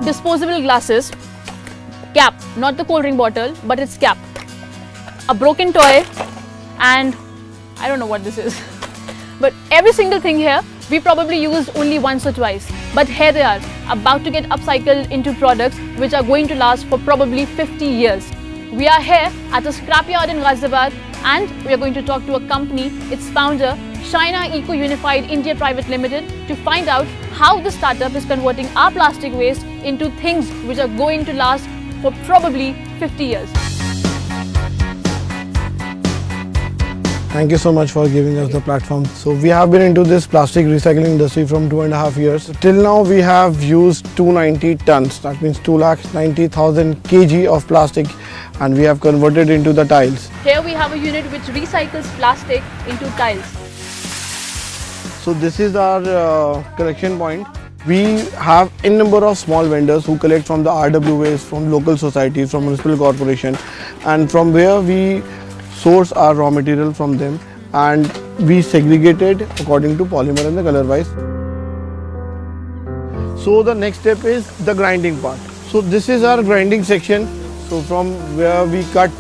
disposable glasses, cap, not the cold drink bottle, but its cap, a broken toy, and I don't know what this is. But every single thing here, we probably used only once or twice. But here they are, about to get upcycled into products which are going to last for probably 50 years. We are here at a scrapyard in Ghaziabad, and we are going to talk to a company, its founder, Shina Eco Unified India Private Limited, to find out how the startup is converting our plastic waste into things which are going to last for probably 50 years. Thank you so much for giving us the platform. So we have been into this plastic recycling industry from 2.5 years. Till now we have used 290 tons, that means 290,000 kg of plastic, and we have converted into the tiles. Here we have a unit which recycles plastic into tiles. So this is our collection point. We have a number of small vendors who collect from the RW waste, from local societies, from municipal corporation, and from where we source our raw material from them, and we segregate it according to polymer and the color wise. So the next step is the grinding part. So this is our grinding section. So from where we cut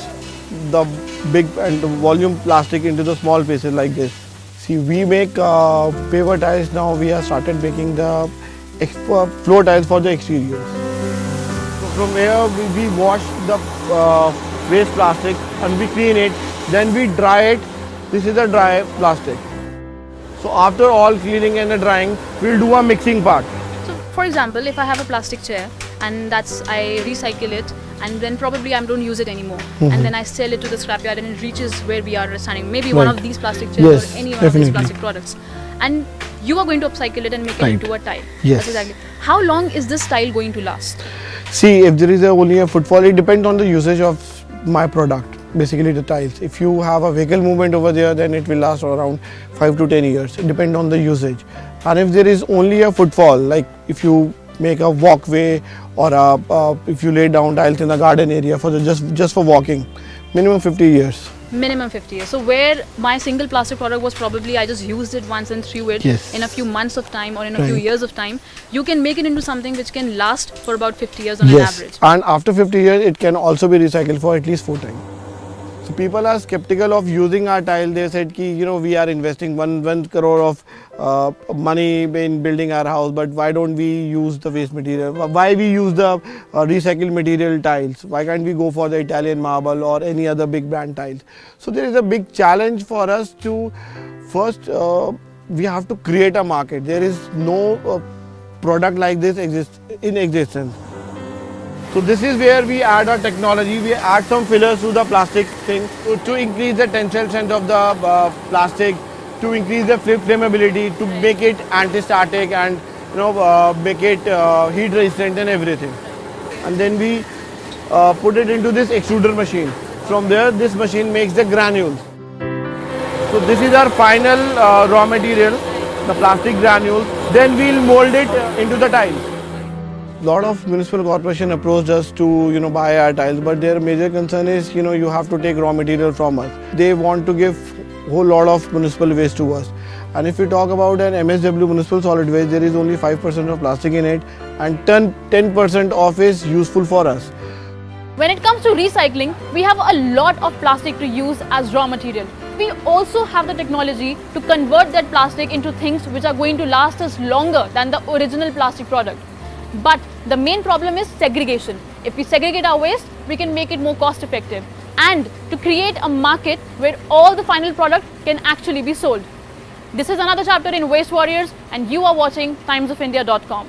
the big and volume plastic into the small pieces like this. See, we make paver tiles now. We have started making the floor tiles for the exteriors. So from here we wash the waste plastic and we clean it. Then we dry it. This is a dry plastic. So after all cleaning and drying, we'll do a mixing part. So for example, if I have a plastic chair and I recycle it, and then probably I don't use it anymore, and then I sell it to the scrapyard and it reaches where we are standing, maybe one of these plastic chairs or any one of these plastic products, and you are going to upcycle it and make it into a tile. Yes. That's exactly. How long is this tile going to last? See, if there is only a footfall, it depends on the usage of my product, basically the tiles. If you have a vehicle movement over there, then it will last around 5 to 10 years. It depends on the usage. And if there is only a footfall, like if you make a walkway or if you lay down tiles in a garden area for just for walking, minimum 50 years. Minimum 50 years. So where my single plastic product was probably I just used it once and threw it in a few months of time or in a few years of time, you can make it into something which can last for about 50 years on an average. And after 50 years, it can also be recycled for at least 4 times. So people are skeptical of using our tile. They said ki, we are investing 1 crore of money in building our house, but why don't we use the waste material? Why we use the recycled material tiles? Why can't we go for the Italian marble or any other big brand tiles? So there is a big challenge for us to first, we have to create a market. There is no product like this in existence. So this is where we add our technology. We add some fillers to the plastic thing to increase the tensile strength of the plastic, to increase the flammability, to make it anti-static and make it heat resistant and everything. And then we put it into this extruder machine. From there, this machine makes the granules. So this is our final raw material, the plastic granules. Then we'll mold it into the tiles. Lot of municipal corporation approached us to buy our tiles, but their major concern is you have to take raw material from us. They want to give whole lot of municipal waste to us. And if we talk about an MSW municipal solid waste, there is only 5% of plastic in it, and 10% of is useful for us. When it comes to recycling, we have a lot of plastic to use as raw material. We also have the technology to convert that plastic into things which are going to last us longer than the original plastic product. But the main problem is segregation. If we segregate our waste, we can make it more cost effective and to create a market where all the final product can actually be sold. This is another chapter in Waste Warriors, and you are watching timesofindia.com.